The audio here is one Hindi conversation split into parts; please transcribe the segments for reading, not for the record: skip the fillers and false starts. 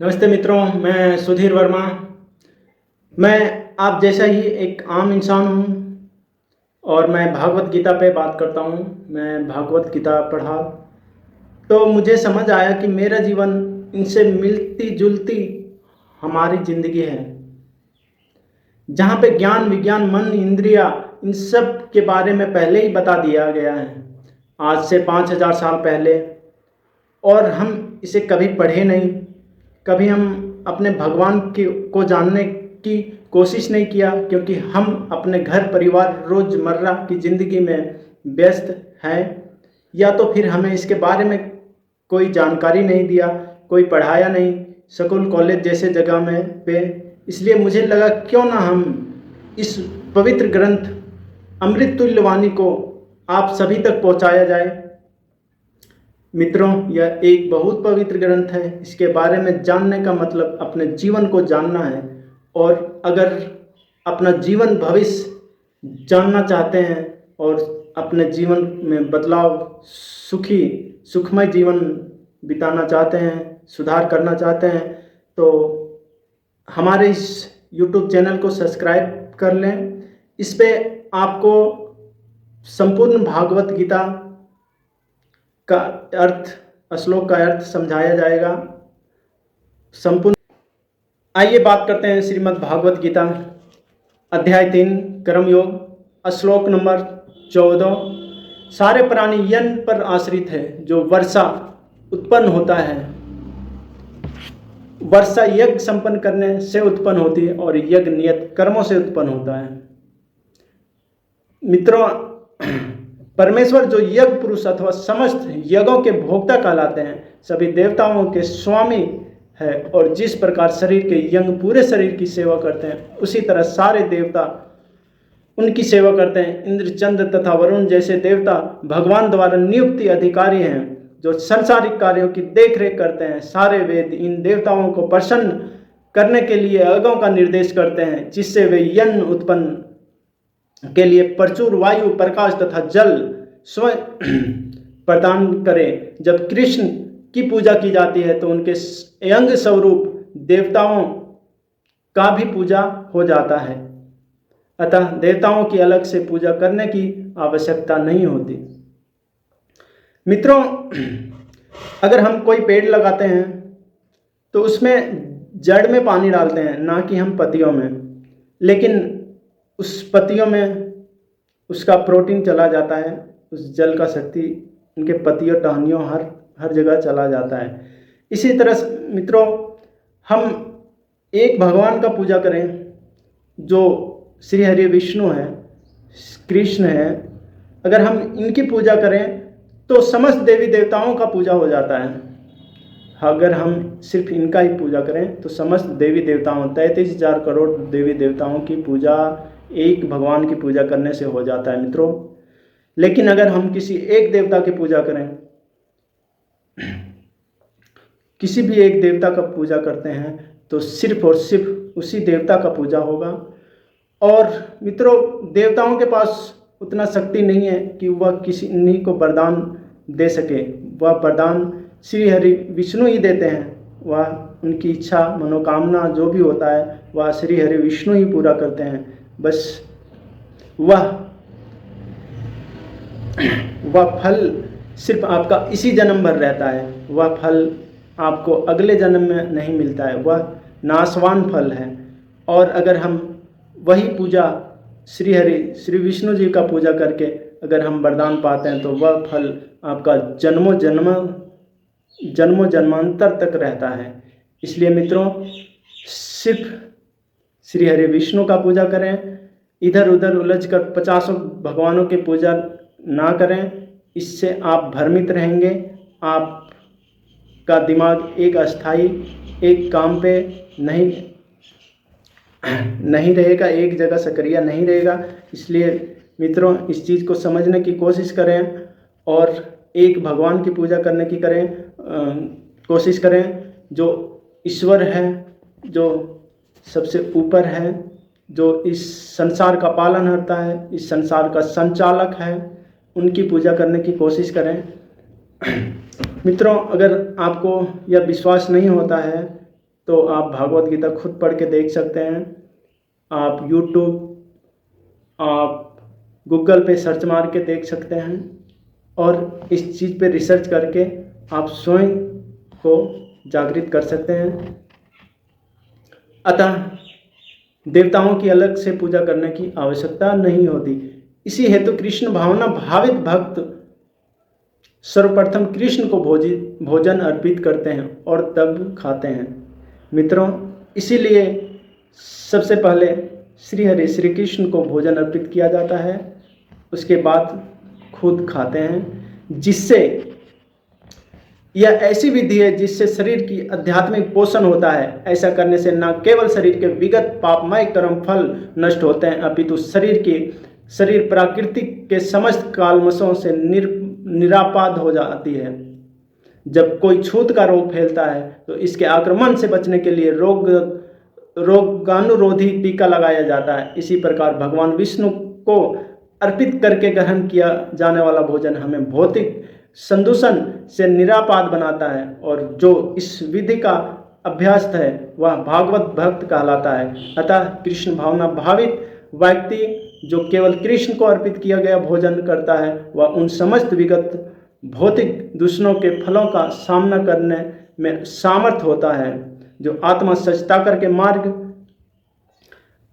नमस्ते मित्रों, मैं सुधीर वर्मा। मैं आप जैसा ही एक आम इंसान हूँ और मैं भागवत गीता पे बात करता हूँ। मैं भागवत गीता पढ़ा तो मुझे समझ आया कि मेरा जीवन इनसे मिलती जुलती हमारी ज़िंदगी है, जहाँ पे ज्ञान विज्ञान मन इंद्रिया इन सब के बारे में पहले ही बता दिया गया है, आज से 5000 साल पहले। और हम इसे कभी पढ़े नहीं, कभी हम अपने भगवान को जानने की कोशिश नहीं किया, क्योंकि हम अपने घर परिवार रोज़मर्रा की ज़िंदगी में व्यस्त हैं, या तो फिर हमें इसके बारे में कोई जानकारी नहीं दिया, कोई पढ़ाया नहीं स्कूल कॉलेज जैसे जगह में पे। इसलिए मुझे लगा क्यों ना हम इस पवित्र ग्रंथ अमृत तुल्य वाणी को आप सभी तक पहुंचाया जाए। मित्रों, यह एक बहुत पवित्र ग्रंथ है। इसके बारे में जानने का मतलब अपने जीवन को जानना है, और अगर अपना जीवन भविष्य जानना चाहते हैं और अपने जीवन में बदलाव, सुखमय जीवन बिताना चाहते हैं, सुधार करना चाहते हैं, तो हमारे इस YouTube चैनल को सब्सक्राइब कर लें। इस पे आपको संपूर्ण भागवत गीता का अर्थ, श्लोक का अर्थ समझाया जाएगा संपूर्ण। आइए बात करते हैं श्रीमद् भागवत गीता अध्याय 3 कर्मयोग श्लोक नंबर 14। सारे प्राणी यज्ञ पर आश्रित है, जो वर्षा उत्पन्न होता है। वर्षा यज्ञ संपन्न करने से उत्पन्न होती है और यज्ञ नियत कर्मों से उत्पन्न होता है। मित्रों, परमेश्वर जो यज्ञ पुरुष अथवा समस्त यज्ञों के भोक्ता कहलाते हैं, सभी देवताओं के स्वामी है, और जिस प्रकार शरीर के यज्ञ पूरे शरीर की सेवा करते हैं, उसी तरह सारे देवता उनकी सेवा करते हैं। इंद्र, चंद्र तथा वरुण जैसे देवता भगवान द्वारा नियुक्त अधिकारी हैं, जो सांसारिक कार्यों की देखरेख करते हैं। सारे वेद इन देवताओं को प्रसन्न करने के लिए यज्ञों का निर्देश करते हैं, जिससे वे यज्ञ उत्पन्न के लिए प्रचुर वायु, प्रकाश तथा जल स्वयं प्रदान करें। जब कृष्ण की पूजा की जाती है तो उनके यज्ञ स्वरूप देवताओं का भी पूजा हो जाता है, अतः देवताओं की अलग से पूजा करने की आवश्यकता नहीं होती। मित्रों, अगर हम कोई पेड़ लगाते हैं तो उसमें जड़ में पानी डालते हैं, ना कि हम पत्तियों में, लेकिन उस पत्तियों में उसका प्रोटीन चला जाता है, उस जल का शक्ति उनके पत्तियों टहनियों हर जगह चला जाता है। इसी तरह मित्रों, हम एक भगवान का पूजा करें जो श्री हरि विष्णु है, कृष्ण है। अगर हम इनकी पूजा करें तो समस्त देवी देवताओं का पूजा हो जाता है। अगर हम सिर्फ इनका ही पूजा करें तो समस्त देवी देवताओं 33,000 करोड़ देवी देवताओं की पूजा एक भगवान की पूजा करने से हो जाता है मित्रों। लेकिन अगर हम किसी एक देवता की पूजा करें, किसी भी एक देवता का पूजा करते हैं, तो सिर्फ और सिर्फ उसी देवता का पूजा होगा। और मित्रों, देवताओं के पास उतना शक्ति नहीं है कि वह किसी इन्हीं को वरदान दे सके। वह वरदान श्री हरि विष्णु ही देते हैं। वह उनकी इच्छा मनोकामना जो भी होता है वह श्री हरि विष्णु ही पूरा करते हैं। बस वह फल सिर्फ आपका इसी जन्म भर रहता है, वह फल आपको अगले जन्म में नहीं मिलता है, वह नाशवान फल है। और अगर हम वही पूजा श्री विष्णु जी का पूजा करके अगर हम वरदान पाते हैं, तो वह फल आपका जन्मों जन्मांतर तक रहता है। इसलिए मित्रों, सिर्फ श्री हरि विष्णु का पूजा करें, इधर उधर उलझ कर 50 भगवानों की पूजा ना करें। इससे आप भ्रमित रहेंगे, आपका दिमाग एक अस्थाई एक काम पे नहीं रहेगा, एक जगह सक्रिय नहीं रहेगा। इसलिए मित्रों, इस चीज़ को समझने की कोशिश करें और एक भगवान की पूजा करने की कोशिश करें, जो ईश्वर है, जो सबसे ऊपर है, जो इस संसार का पालन करता है, इस संसार का संचालक है, उनकी पूजा करने की कोशिश करें। मित्रों, अगर आपको यह विश्वास नहीं होता है तो आप भागवत गीता खुद पढ़ के देख सकते हैं। आप यूट्यूब, आप गूगल पे सर्च मार के देख सकते हैं और इस चीज़ पे रिसर्च करके आप स्वयं को जागृत कर सकते हैं। अतः देवताओं की अलग से पूजा करने की आवश्यकता नहीं होती। इसी हेतु कृष्ण भावना भावित भक्त सर्वप्रथम कृष्ण को भोजन अर्पित करते हैं और तब खाते हैं। मित्रों, इसीलिए सबसे पहले श्री कृष्ण को भोजन अर्पित किया जाता है, उसके बाद खुद खाते हैं। जिससे यह ऐसी विधि है जिससे शरीर की आध्यात्मिक पोषण होता है। ऐसा करने से न केवल शरीर के विगत पापमय कर्म फल नष्ट होते हैं, अपितु शरीर प्राकृतिक के समस्त कालमशों से निरापाद हो जाती है। जब कोई छूत का रोग फैलता है तो इसके आक्रमण से बचने के लिए रोगानुरोधी टीका लगाया जाता है। इसी प्रकार भगवान विष्णु को अर्पित करके ग्रहण किया जाने वाला भोजन हमें भौतिक संदूषण से निरापाद बनाता है, और जो इस विधि का अभ्यस्त है वह भागवत भक्त कहलाता है। अतः कृष्ण भावना भावित व्यक्ति जो केवल कृष्ण को अर्पित किया गया भोजन करता है वह उन समस्त विगत भौतिक दूषणों के फलों का सामना करने में सामर्थ होता है जो आत्मा सचता करके मार्ग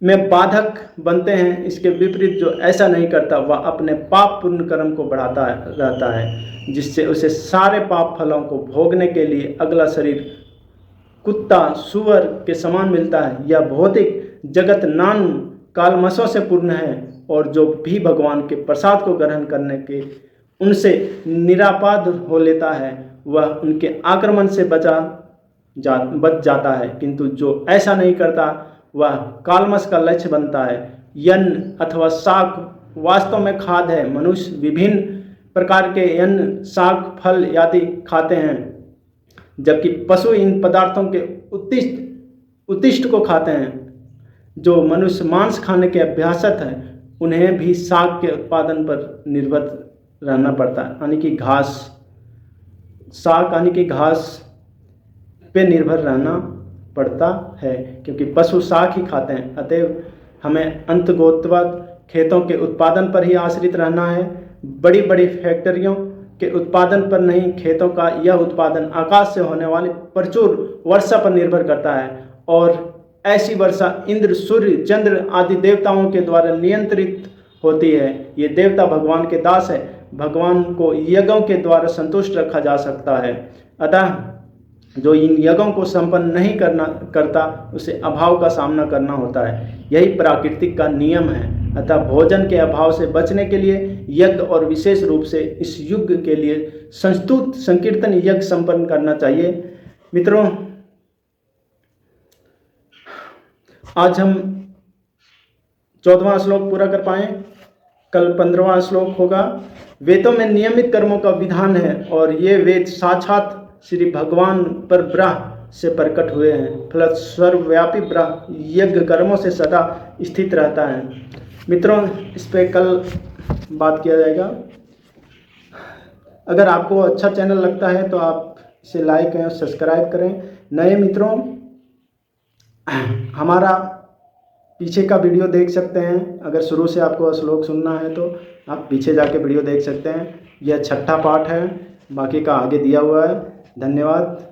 में बाधक बनते हैं। इसके विपरीत जो ऐसा नहीं करता वह अपने पाप पुण्य कर्म को बढ़ाता रहता है, जिससे उसे सारे पाप फलों को भोगने के लिए अगला शरीर कुत्ता सुअर के समान मिलता है। यह भौतिक जगत नान कालमशों से पूर्ण है, और जो भी भगवान के प्रसाद को ग्रहण करने के उनसे निरापाद हो लेता है वह उनके आक्रमण से बच जाता है, किंतु जो ऐसा नहीं करता वह कालमश का लक्ष्य बनता है। यन्न अथवा शाक वास्तव में खाद है। मनुष्य विभिन्न प्रकार के यन्न शाक फल आदि खाते हैं, जबकि पशु इन पदार्थों के उत्तिष्ठ को खाते हैं। जो मनुष्य मांस खाने के अभ्यासत हैं उन्हें भी शाक के उत्पादन पर निर्भर रहना पड़ता है, यानी कि शाक यानी कि घास पे निर्भर रहना पड़ता है, क्योंकि पशु शाक ही खाते हैं। अतएव हमें अंतगोत्वत खेतों के उत्पादन पर ही आश्रित रहना है, बड़ी बड़ी फैक्ट्रियों के उत्पादन पर नहीं। खेतों का यह उत्पादन आकाश से होने वाली प्रचुर वर्षा पर निर्भर करता है, और ऐसी वर्षा इंद्र, सूर्य, चंद्र आदि देवताओं के द्वारा नियंत्रित होती है। ये देवता भगवान के दास है। भगवान को यज्ञों के द्वारा संतुष्ट रखा जा सकता है। अतः जो इन यज्ञों को संपन्न नहीं करता उसे अभाव का सामना करना होता है। यही प्राकृतिक का नियम है। अतः भोजन के अभाव से बचने के लिए यज्ञ और विशेष रूप से इस युग के लिए संस्तुत संकीर्तन यज्ञ संपन्न करना चाहिए। मित्रों, आज हम 14वां श्लोक पूरा कर पाए, कल 15वां श्लोक होगा। वेदों में नियमित कर्मों का विधान है, और ये वेद साक्षात श्री भगवान पर ब्रह्म से प्रकट हुए हैं। फलत सर्वव्यापी ब्रह्म यज्ञ कर्मों से सदा स्थित रहता है। मित्रों, इस पे कल बात किया जाएगा। अगर आपको अच्छा चैनल लगता है तो आप इसे लाइक और सब्सक्राइब करें। नए मित्रों, हमारा पीछे का वीडियो देख सकते हैं। अगर शुरू से आपको श्लोक सुनना है तो आप पीछे जाके वीडियो देख सकते हैं। यह 6ठा पाठ है, बाकी का आगे दिया हुआ है। धन्यवाद।